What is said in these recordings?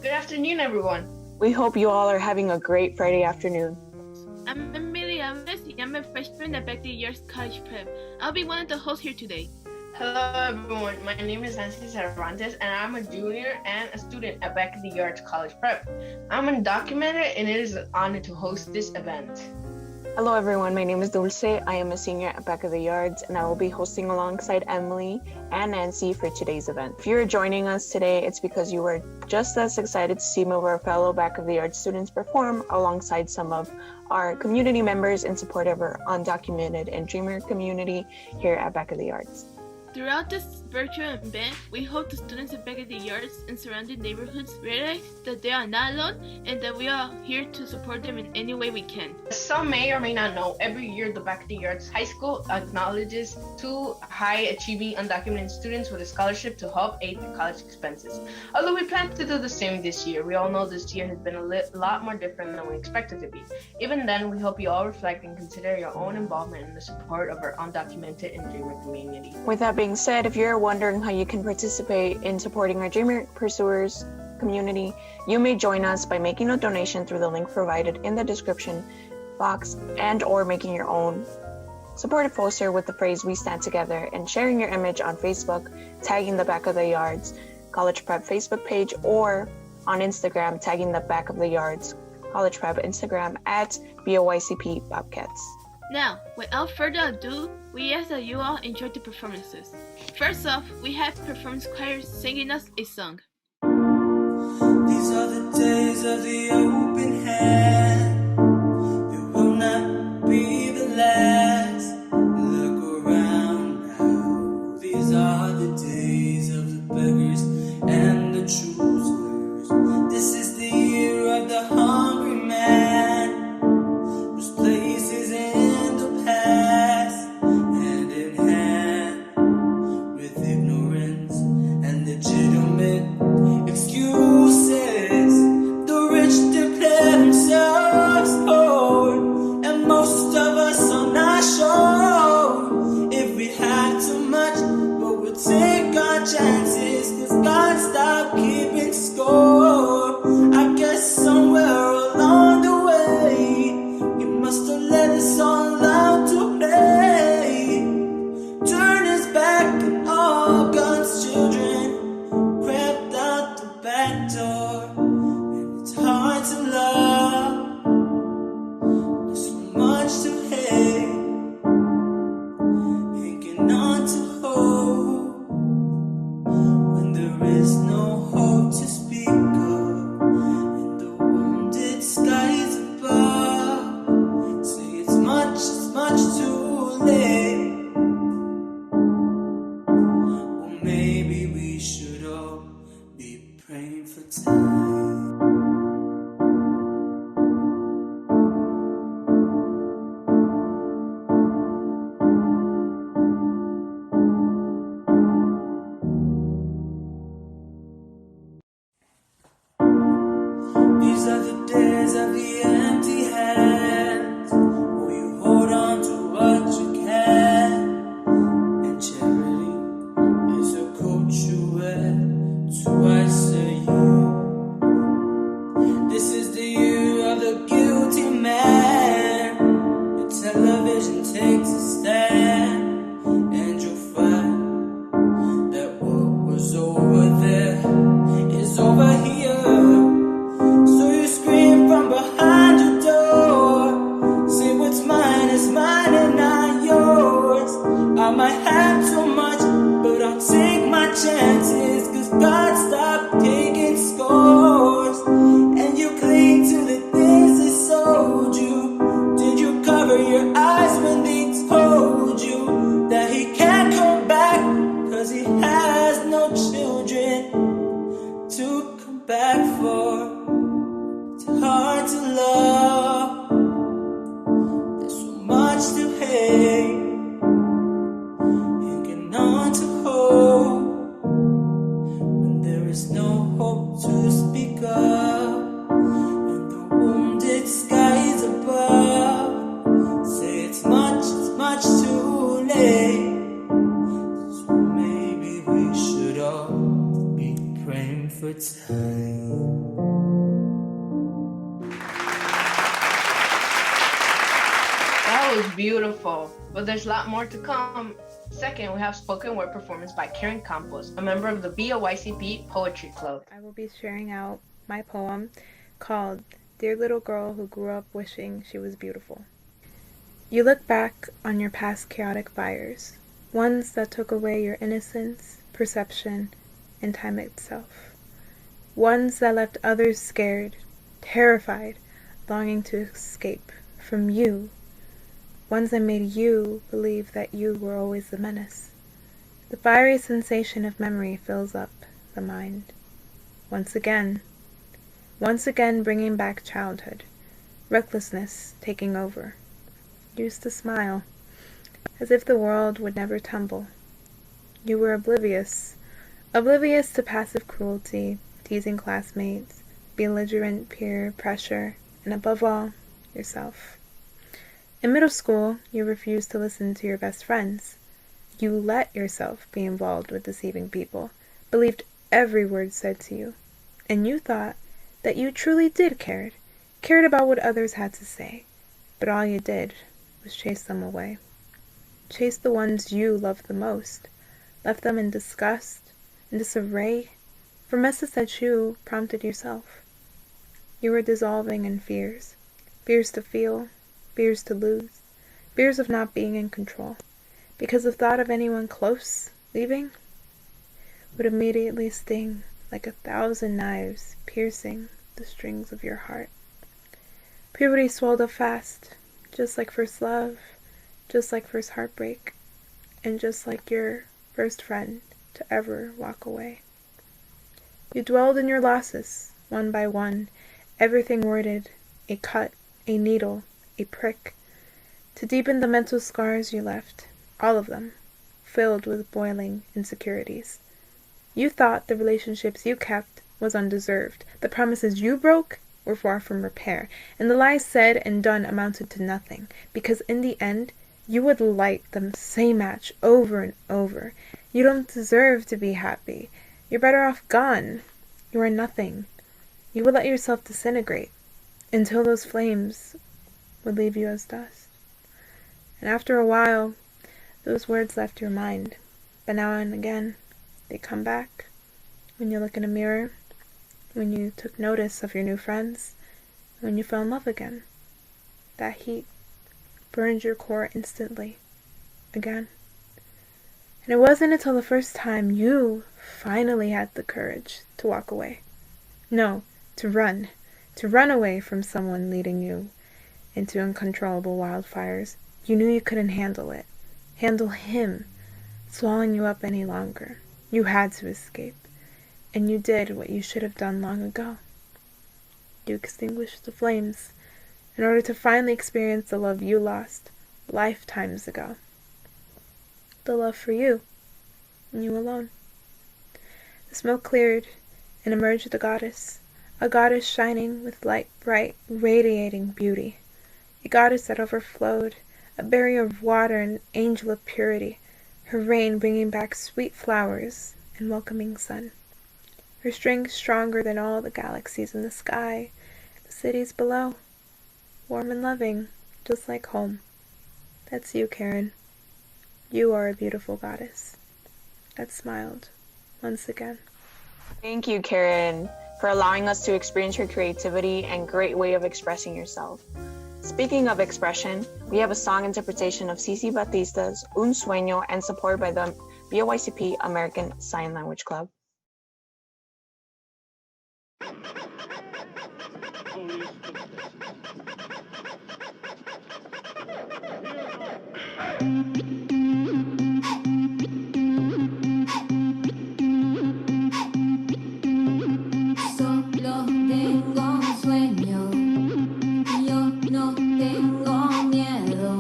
Good afternoon, everyone. We hope you all are having a great Friday afternoon. I'm Emily Alumni. I'm a freshman at Back the Year's College Prep. I'll be one of the hosts here today. Hello, everyone. My name is Nancy Cervantes, and I'm a junior and a student at Back of the Yards College Prep. I'm undocumented, and it is an honor to host this event. Hello, everyone. My name is Dulce. I am a senior at Back of the Yards, and I will be hosting alongside Emily and Nancy for today's event. If you're joining us today, it's because you were just as excited to see some of our fellow Back of the Yards students perform alongside some of our community members in support of our undocumented and dreamer community here at Back of the Yards. Throughout this virtual event, we hope the students at Back of the Yards and surrounding neighborhoods realize that they are not alone and that we are here to support them in any way we can. As some may or may not know, every year the Back of the Yards High School acknowledges 2 high-achieving undocumented students with a scholarship to help aid the college expenses. Although we plan to do the same this year, we all know this year has been a lot more different than we expected to be. Even then, we hope you all reflect and consider your own involvement in the support of our undocumented and dreamer community. With that being said, if you're wondering how you can participate in supporting our Dreamer Pursuers community, you may join us by making a donation through the link provided in the description box and or making your own supportive poster with the phrase "We Stand Together" and sharing your image on Facebook, tagging the Back of the Yards College Prep Facebook page, or on Instagram, tagging the Back of the Yards College Prep Instagram at BOYCP Bobcats. Now, without further ado, we ask that you all enjoy the performances. First off, we have performance choirs singing us a song. These are the days of the open hand. It will not be the last. Look around now. These are the days of the beggars and the choosers. This is the year of the hungry man. There's places in the past, hand in hand with ignorance and legitimate excuses. The rich declare themselves poor, and most of us are not sure if we have too much, but we'll take our chances, 'cause God stopped keeping score. I guess somewhere along the way, He must have let us all out to play. Turn His back on all God's children, crept out the back door, and it's hard to love. There's so much to hate, hanging on to hope when there is no hope to speak of, and the wounded skies above say it's much too late. Well, maybe we should all be praying for time. These are the days of the empty hands. Will you hold on to what you can? And charity is a coat you wear twice a year. This is the year of the guilty man. The television takes a stand, and you'll find that what was over there is over here. So you scream from behind your door, say what's mine is mine and not yours. I might have too much, but I'll take my chances, 'cause God stopped taking scores. And you cling to the things they sold you. Did you cover your eyes when they told you that He can't come back, 'cause He has no children to come back for? It's hard to love, there's so much to hate, hanging on to hope when there is no hope to speak of, and the wounded skies above say it's much too late. So maybe we should all be praying for time. beautiful, but there's a lot more to come. Second, we have spoken word performance by Karen Campos, a member of the BOYCP Poetry Club. I will be sharing out my poem called Dear Little Girl Who Grew Up Wishing She Was Beautiful. You look back on your past chaotic fires, ones that took away your innocence, perception, and time itself. Ones that left others scared, terrified, longing to escape from you. Ones that made you believe that you were always the menace. The fiery sensation of memory fills up the mind. Once again bringing back childhood, recklessness taking over. Used to smile, as if the world would never tumble. You were oblivious to passive cruelty, teasing classmates, belligerent peer pressure, and above all, yourself. In middle school, you refused to listen to your best friends. You let yourself be involved with deceiving people, believed every word said to you, and you thought that you truly did cared about what others had to say, but all you did was chase them away. Chase the ones you loved the most, left them in disgust, in disarray, for messes that you prompted yourself. You were dissolving in fears to feel, fears to lose, fears of not being in control, because the thought of anyone close leaving would immediately sting like 1,000 knives piercing the strings of your heart. Puberty swelled up fast, just like first love, just like first heartbreak, and just like your first friend to ever walk away. You dwelled in your losses, one by one, everything worded, a cut, a needle, a prick, to deepen the mental scars you left, all of them, filled with boiling insecurities. You thought the relationships you kept was undeserved, the promises you broke were far from repair, and the lies said and done amounted to nothing, because in the end, you would light the same match over and over. You don't deserve to be happy. You're better off gone. You are nothing. You would let yourself disintegrate until those flames would leave you as dust. And after a while, those words left your mind, but now and again, they come back. When you look in a mirror, when you took notice of your new friends, when you fell in love again. That heat burned your core instantly, again. And it wasn't until the first time you finally had the courage to walk away. No, to run away from someone leading you into uncontrollable wildfires. You knew you couldn't handle him, swallowing you up any longer. You had to escape, and you did what you should have done long ago. You extinguished the flames in order to finally experience the love you lost lifetimes ago. The love for you, and you alone. The smoke cleared, and emerged a goddess shining with light, bright, radiating beauty, a goddess that overflowed, a barrier of water, an angel of purity, her rain bringing back sweet flowers and welcoming sun, her strength stronger than all the galaxies in the sky, the cities below, warm and loving, just like home. That's you, Karen. You are a beautiful goddess that smiled once again. Thank you, Karen, for allowing us to experience your creativity and great way of expressing yourself. Speaking of expression, we have a song interpretation of Cici Batista's Un Sueño and supported by the BOYCP American Sign Language Club. Solo tengo un sueño, yo no tengo miedo.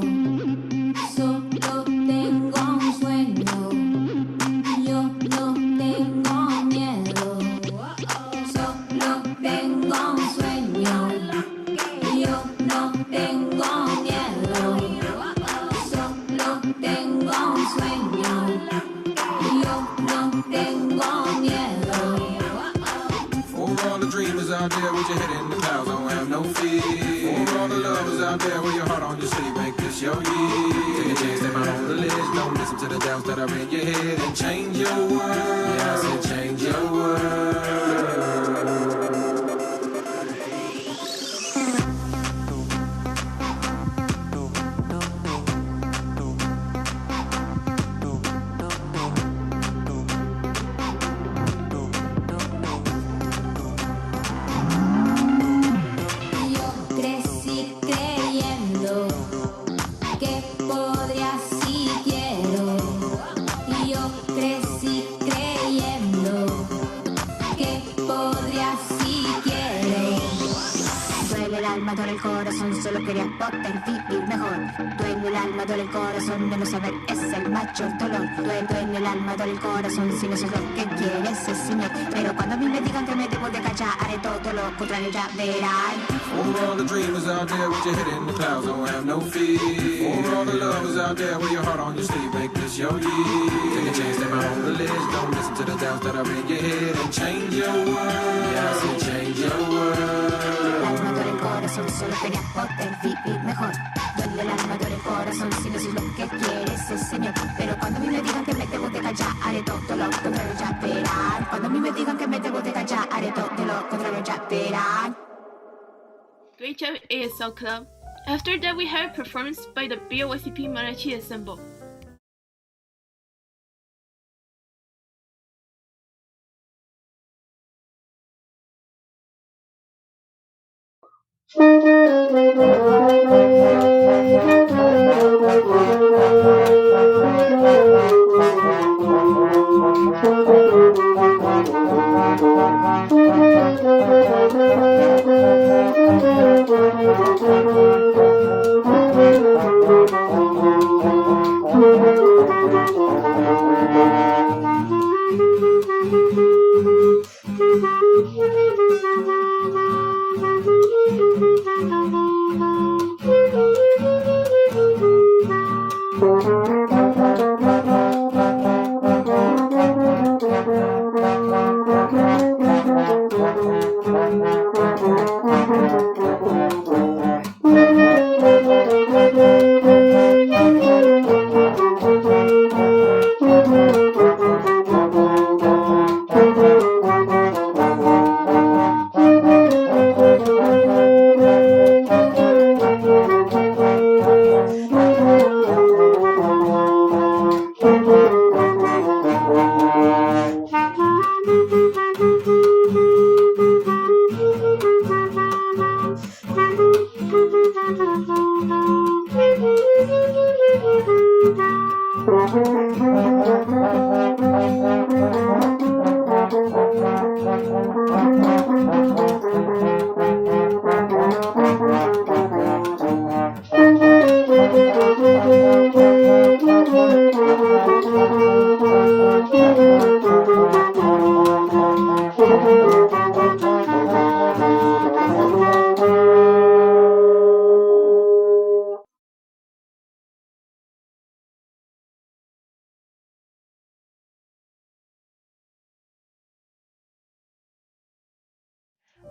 Solo tengo un sueño, yo no tengo miedo. Solo tengo un sueño, yo no tengo miedo. Solo tengo un sueño, yo no tengo miedo. For all the dreamers out there with your head in the clouds, don't have no fear. For all the love lovers out there with your heart on your sleeve, make this your year. Take a chance, step out on the ledge. Don't listen to the doubts that are in your head and change your world. Yeah, I said change your world. Duele el corazón, solo quería poder vivir mejor. Duele el alma, duele el corazón, de no saber es el mayor dolor. Duele el alma, duele el corazón, si no es lo que quiere ese señor. Pero cuando a mí me digan que me debo de callar, haré todo lo contrario, ya verán. For all the dreamers out there with your head in the clouds, don't have no fear. For all the lovers out there with your heart on your sleeve, make this your year. Take a chance, step out on the ledge, don't listen to the doubts that are in your head and change your world. Yeah, I said change your world. Solo quería poder vivir mejor. Duele el alma, duele el corazón, si no soy lo que quiere ese señor. Pero cuando a mí me digan que me debo de callar, haré todo lo contrario, ya verán. Cuando a mí me digan que me debo de callar, haré todo lo contrario, ya verán. Great job, ASL Club. After that, we had a performance by the BOYCP Mariachi Ensemble.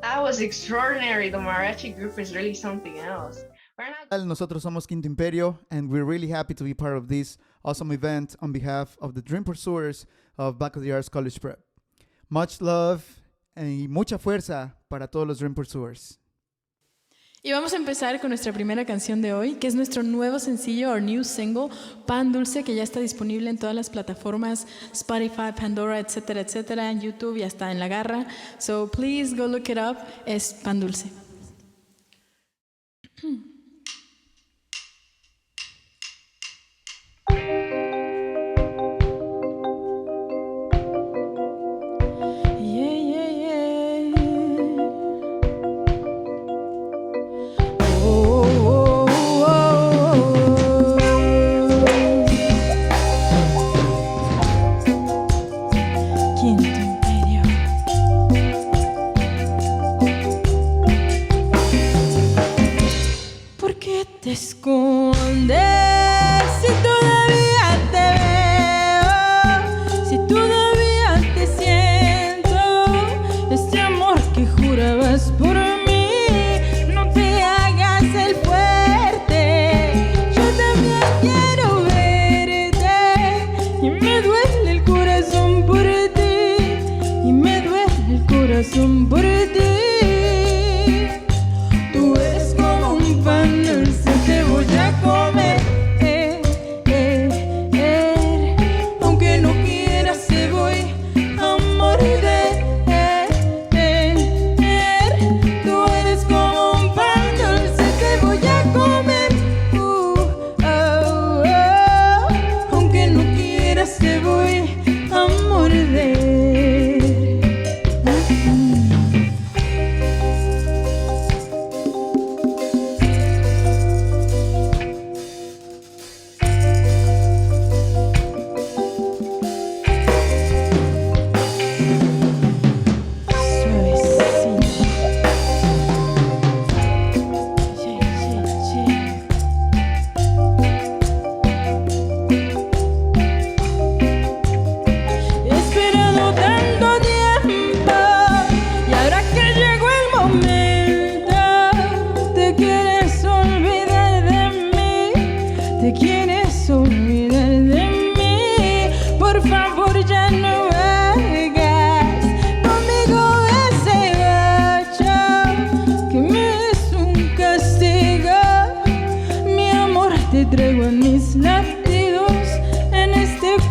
That was extraordinary. The mariachi group is really something else. Nosotros somos Quinto Imperio, and we're really happy to be part of this awesome event on behalf of the Dream Pursuers of Back of the Arts College Prep. Much love y mucha fuerza para todos los Dream Pursuers. Y vamos a empezar con nuestra primera canción de hoy, que es nuestro nuevo sencillo, our new single, Pan Dulce, que ya está disponible en todas las plataformas, Spotify, Pandora, etcétera, etcétera, en YouTube y hasta en La Garra. So please go look it up, es Pan Dulce.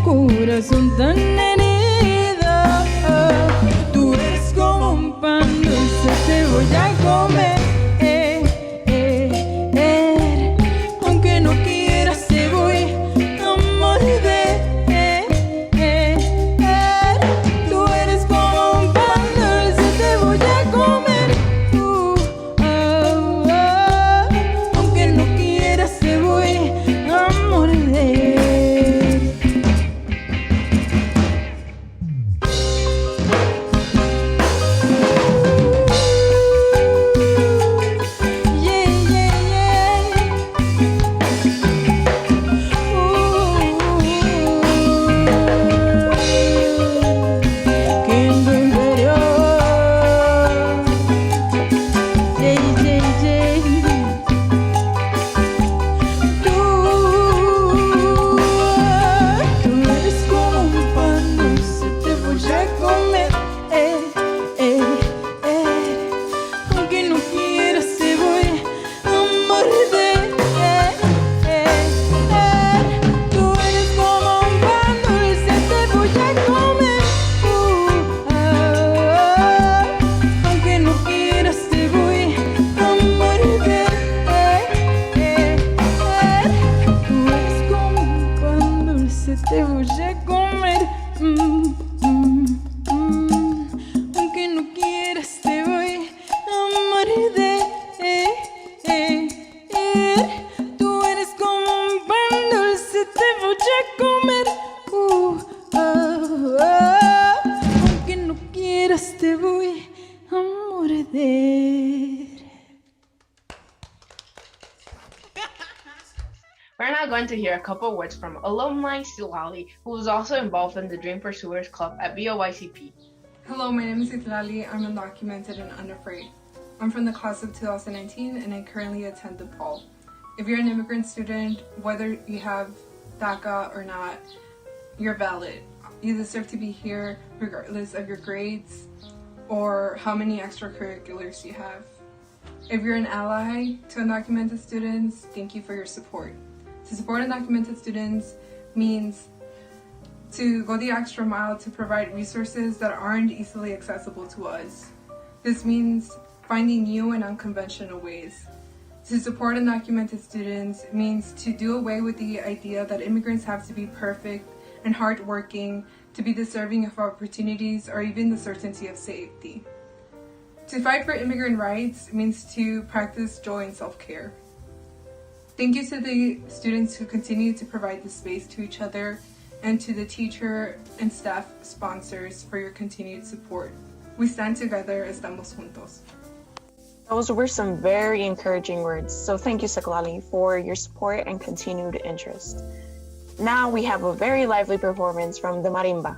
corazón tan herido. Tú eres como un pan dulce, te voy a comer. Aunque no quieras te voy a morder. Tú eres como un pan dulce, te voy a comer. Aunque no quieras te voy a morder. Te voy a comer, aunque no quieras te voy a morder. Tú eres como un pan dulce, te voy a comer, aunque no quieras te voy a morder. We're now going to hear a couple words from Alumni Silali, who was also involved in the Dream Pursuers Club at BOYCP. Hello, my name is Itlali. I'm undocumented and unafraid. I'm from the class of 2019 and I currently attend DePaul. If you're an immigrant student, whether you have DACA or not, you're valid. You deserve to be here regardless of your grades or how many extracurriculars you have. If you're an ally to undocumented students, thank you for your support. To support undocumented students means to go the extra mile to provide resources that aren't easily accessible to us. This means finding new and unconventional ways. To support undocumented students means to do away with the idea that immigrants have to be perfect and hardworking to be deserving of opportunities or even the certainty of safety. To fight for immigrant rights means to practice joy and self-care. Thank you to the students who continue to provide the space to each other and to the teacher and staff sponsors for your continued support. We stand together, estamos juntos. Those were some very encouraging words, so thank you, Saklali, for your support and continued interest. Now we have a very lively performance from the Marimba.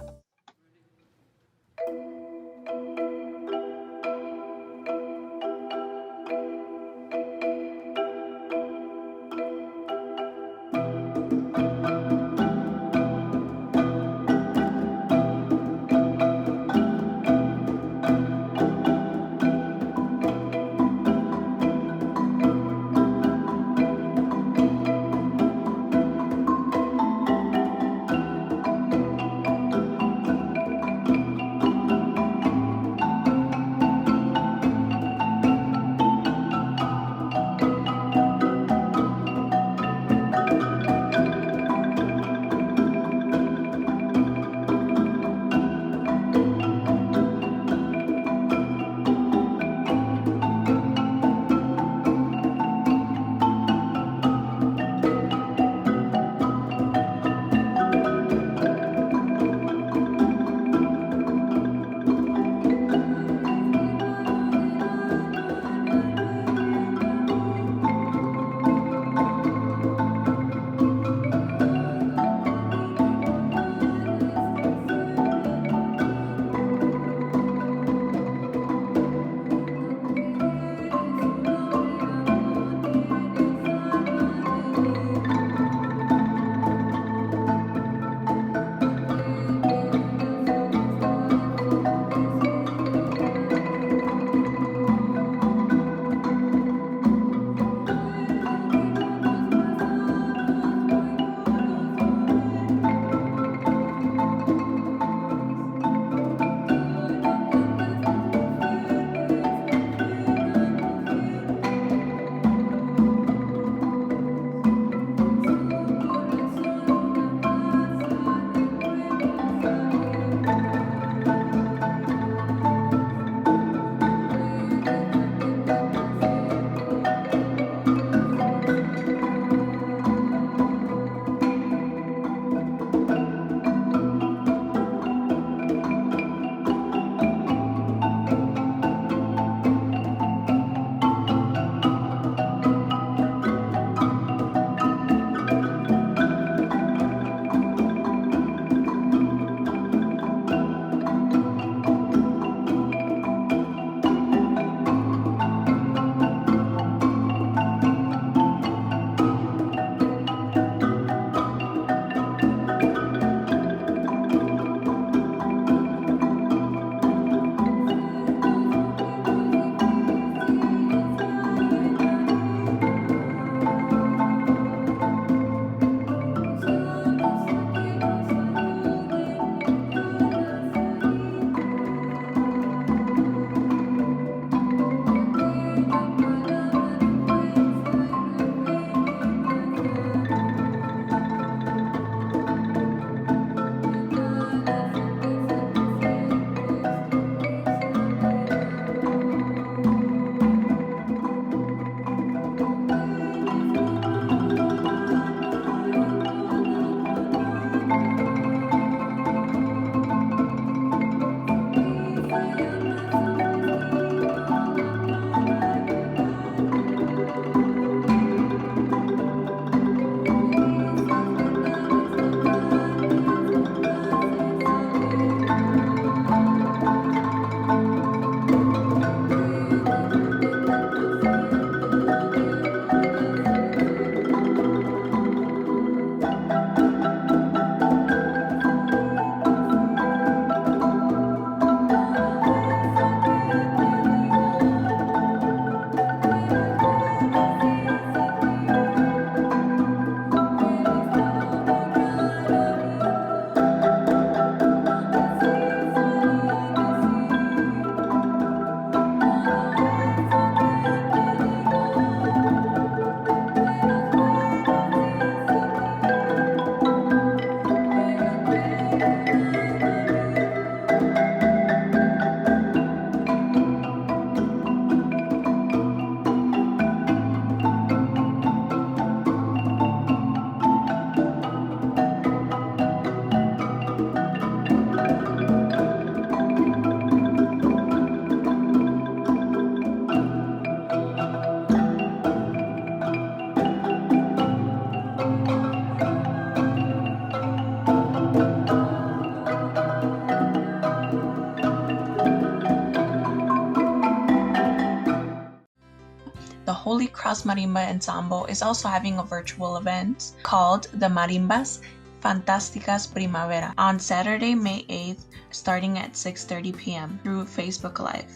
Holy Cross Marimba Ensemble is also having a virtual event called the Marimbas Fantásticas Primavera on Saturday, May 8th, starting at 6:30 p.m. through Facebook Live.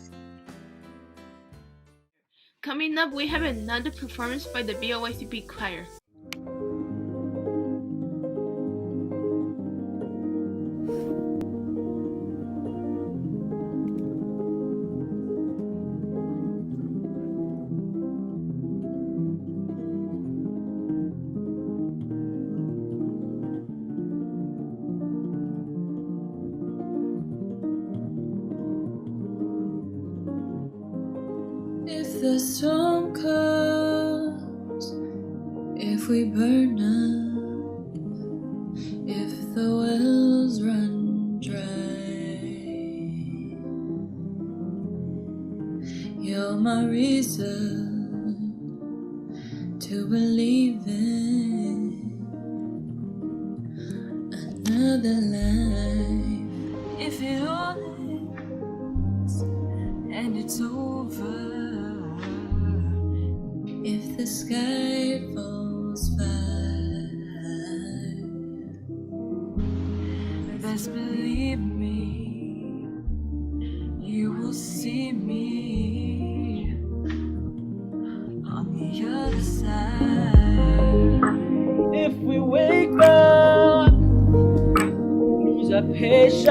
Coming up, we have another performance by the BOYCP choir. If the storm comes, if we burn up, if the wells run dry, you're my reason to believe in another life. If it all ends and it's over, if the sky falls flat, best believe me, you will see me on the other side. If we wake up, lose our patience,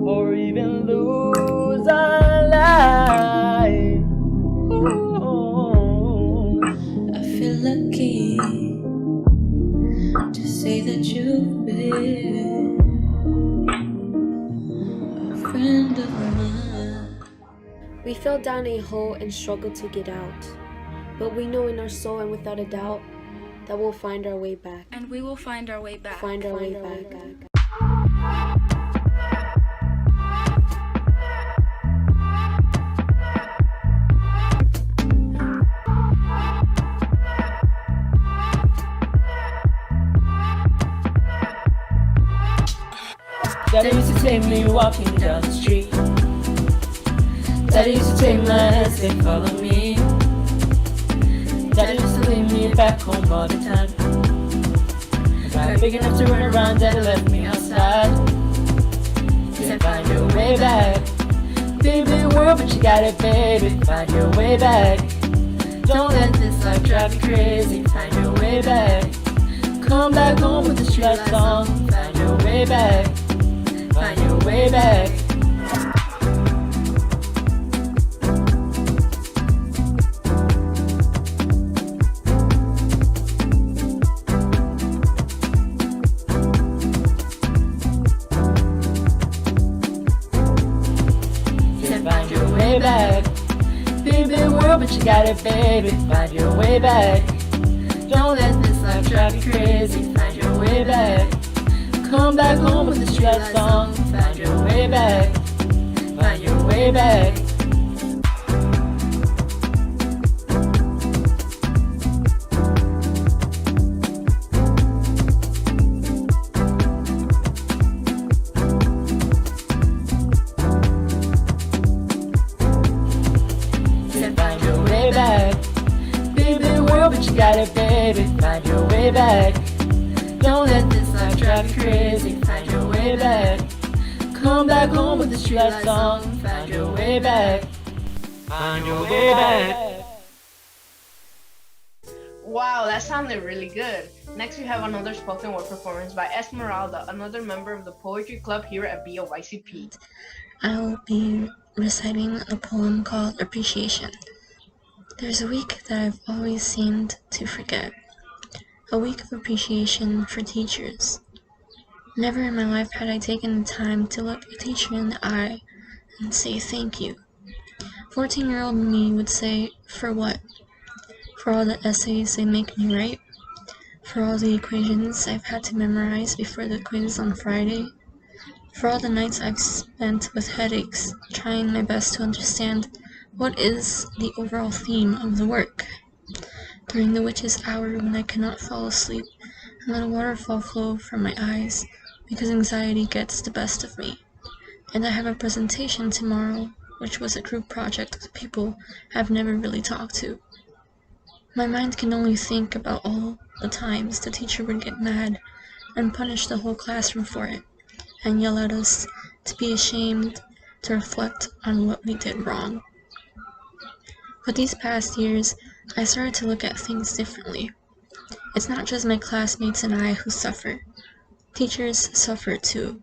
or even lose our life, I feel lucky to say that you've been a friend of mine. We fell down a hole and struggled to get out, but we know in our soul and without a doubt that we'll find our way back. And we will find our way back. Find our way back. Daddy used to take me walking down the street. Daddy used to take my hand, say follow me. Daddy used to leave me back home all the time. I got big enough to run around, Daddy left me outside. He said find your way back. Big, big world, but you got it, baby. Find your way back. Don't let this life drive you crazy. Find your way back. Come back home with the street song. Find your way back. Find your way back. Find your way back. Big, big world, but you got it, baby. Find your way back. Don't let this life drive you crazy. Find your way back. Come back home with the street song. Find your way back. Find your way back. Find your way back. Big, big world, but you got it, baby. Find your way back. Don't let this life drive you crazy. Find your way back. Come back home with the street song. Find your way back. Find your way back. Wow, that sounded really good. Next, we have another spoken word performance by Esmeralda, another member of the poetry club here at BOYCP. I will be reciting a poem called Appreciation. There's a week that I've always seemed to forget. A week of appreciation for teachers. Never in my life had I taken the time to look a teacher in the eye and say thank you. 14-year-old me would say, for what? For all the essays they make me write? For all the equations I've had to memorize before the quiz on Friday? For all the nights I've spent with headaches, trying my best to understand what is the overall theme of the work? During the witch's hour when I cannot fall asleep and let a waterfall flow from my eyes because anxiety gets the best of me. And I have a presentation tomorrow which was a group project with people I've never really talked to. My mind can only think about all the times the teacher would get mad and punish the whole classroom for it, and yell at us to be ashamed, to reflect on what we did wrong. But these past years, I started to look at things differently. It's not just my classmates and I who suffer. Teachers suffer too.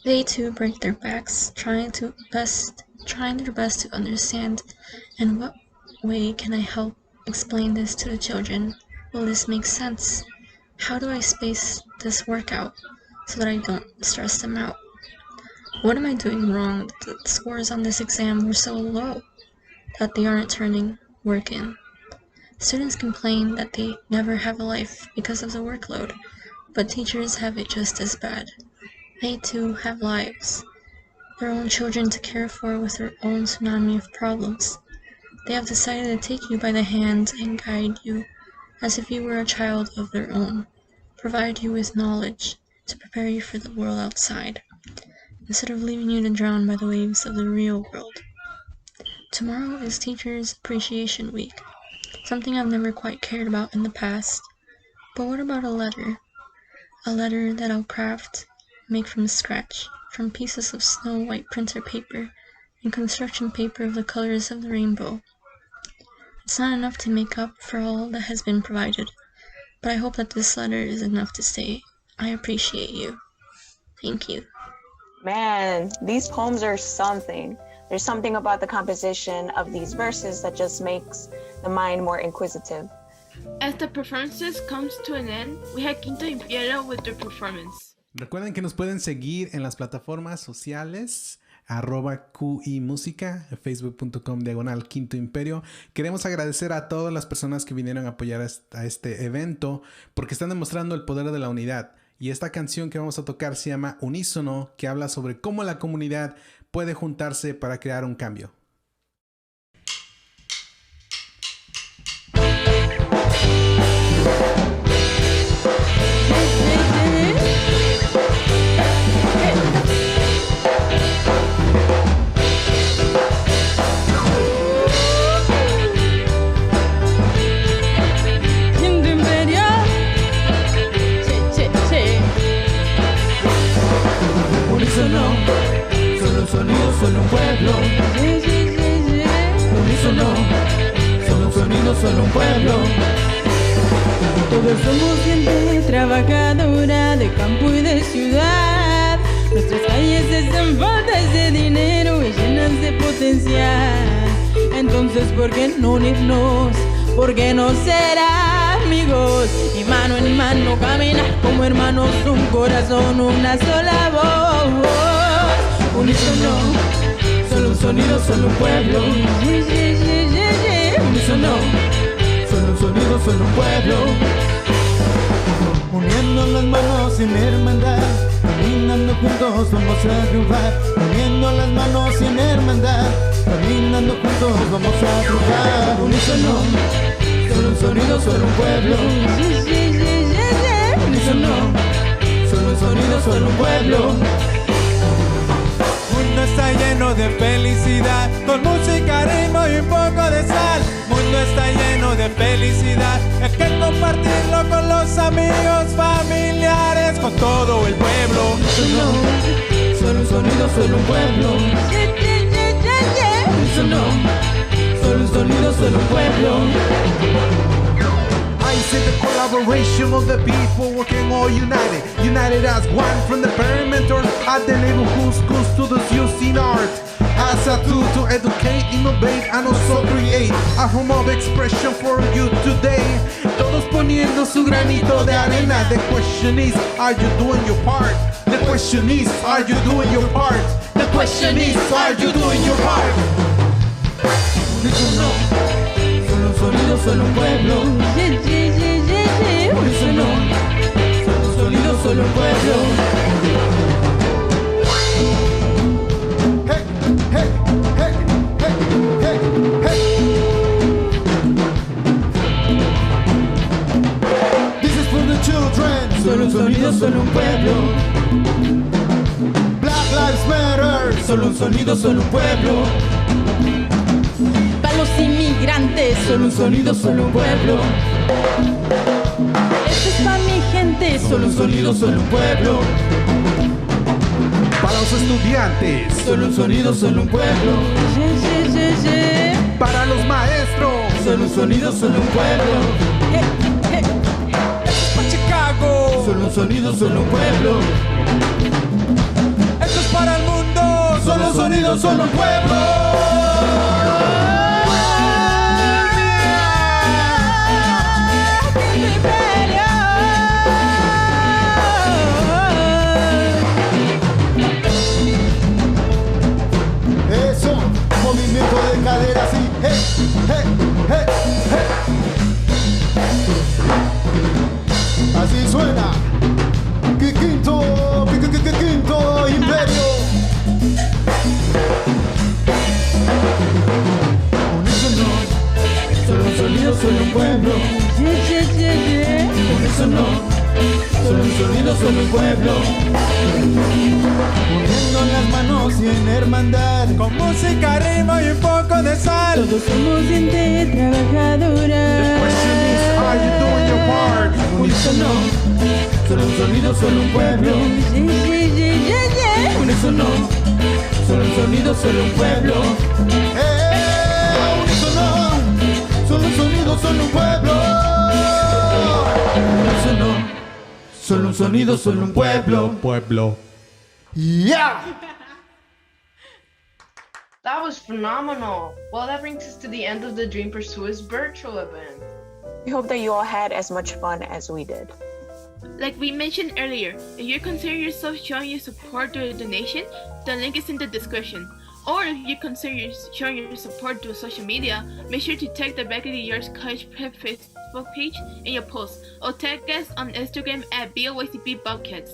They too break their backs, trying their best to understand in what way can I help explain this to the children. Will this make sense? How do I space this workout so that I don't stress them out? What am I doing wrong that the scores on this exam were so low that they aren't turning work in? Students complain that they never have a life because of the workload, but teachers have it just as bad. They too have lives, their own children to care for with their own tsunami of problems. They have decided to take you by the hand and guide you as if you were a child of their own, provide you with knowledge to prepare you for the world outside, instead of leaving you to drown by the waves of the real world. Tomorrow is Teachers Appreciation Week, something I've never quite cared about in the past. But what about a letter? A letter that I'll craft, make from scratch, from pieces of snow white printer paper and construction paper of the colors of the rainbow. It's not enough to make up for all that has been provided, but I hope that this letter is enough to say, I appreciate you. Thank you. Man, these poems are something. There's something about the composition of these verses that just makes the mind more inquisitive. As the performances comes to an end, we had Quinto Imperio with their performance. Recuerden que nos pueden seguir en las plataformas sociales @QIMúsica, facebook.com/Quinto Imperio. Queremos agradecer a todas las personas que vinieron a apoyar a este evento porque están demostrando el poder de la unidad. Y esta canción que vamos a tocar se llama Unísono, que habla sobre cómo la comunidad puede juntarse para crear un cambio. Solo un pueblo. Unísono, solo un sonido, solo un pueblo. Todos somos gente trabajadora de campo y de ciudad. Nuestras calles están faltas de dinero y llenas de potencial. Entonces, ¿por qué no unirnos? ¿Por qué no ser amigos? Y mano en mano caminar como hermanos, un corazón, una sola voz. Unísono, solo un sonido, solo un pueblo. Unísono, Solo un sonido, solo un pueblo. Uniendo las manos en hermandad, caminando juntos vamos a triunfar. Uniendo las manos en hermandad, caminando juntos vamos a triunfar. Unísono, solo un sonido, solo un pueblo. Unísono, solo un sonido, solo un pueblo. Mundo está lleno de felicidad, con música, ritmo y un poco de sal. Mundo está lleno de felicidad, hay que compartirlo con los amigos, familiares, con todo el pueblo. Solo un sonido, solo un pueblo. Solo un sonido, solo un pueblo. I see the collaboration of the people working all united, united as one, from the perimeters at the neighborhood schools to the using art as a tool to educate, innovate and also create a home of expression for you today. Todos poniendo su granito de arena. The question is, are you doing your part? The question is, are you doing your part? The question is, are you doing your part? Unísono, solo un sonido, solo un pueblo. Unísono, solo un sonido, solo un pueblo. Hey, hey, hey, hey, hey, hey. This is for the children. Solo un sonido, solo un pueblo. Black Lives Matter. Solo un sonido, solo un pueblo. Para los inmigrantes, solo un sonido, solo un pueblo. Esto es para mi gente, Solo un sonido, solo un pueblo. Para los estudiantes, Solo un sonido, solo un pueblo. para los maestros, Solo un sonido, solo un pueblo. para Chicago, Solo un sonido, solo un pueblo. esto es para el mundo, Solo un sonido, solo un pueblo. Eso, movimiento de cadera así. Hey, hey, hey, hey. Así suena. Quinto, quinto imperio. Unísono, solo un sonido, solo un pueblo. Unísono, solo un sonido, solo un pueblo. Uniendo las manos y en hermandad, con música, ritmo y un poco de sal. Todos somos gente trabajadora. The question is, are you doing your part? unísono, solo un sonido, solo un pueblo. Unísono, solo un sonido, solo un pueblo. Unísono, solo un sonido, solo un pueblo. Unísono, solo un sonido, solo un pueblo. Pueblo. Yeah! That was phenomenal. Well, that brings us to the end of the Dream Pursuers virtual event. We hope that you all had as much fun as we did. Like we mentioned earlier, if you consider yourself showing your support through a donation, the link is in the description. Or if you consider showing your support through social media, make sure to tag the Back of the Year's College Prep Facebook page in your post, or tag us on Instagram at BOYCP Bobcats.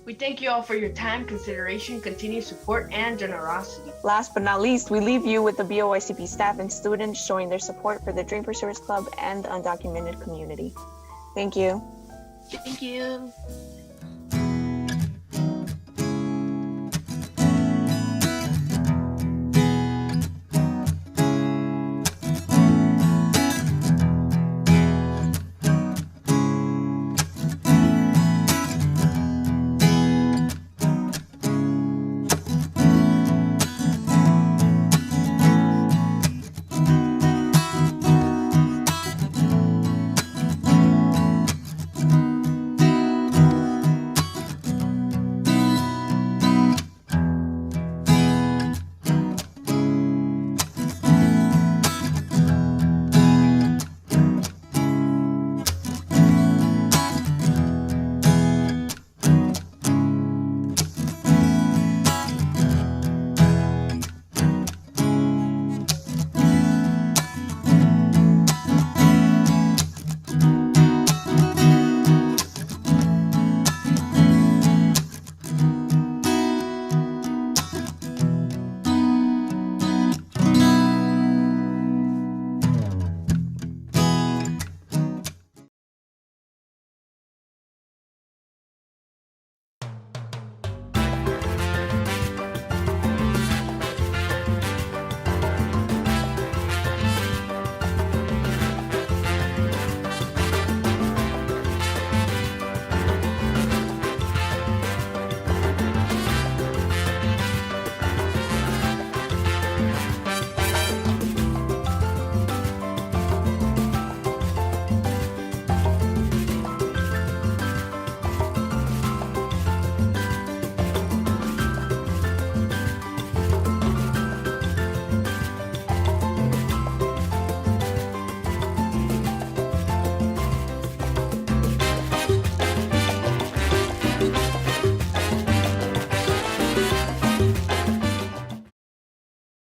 We thank you all for your time, consideration, continued support, and generosity. Last but not least, we leave you with the BOYCP staff and students showing their support for the Dream Pursuers Club and the undocumented community. Thank you. Thank you.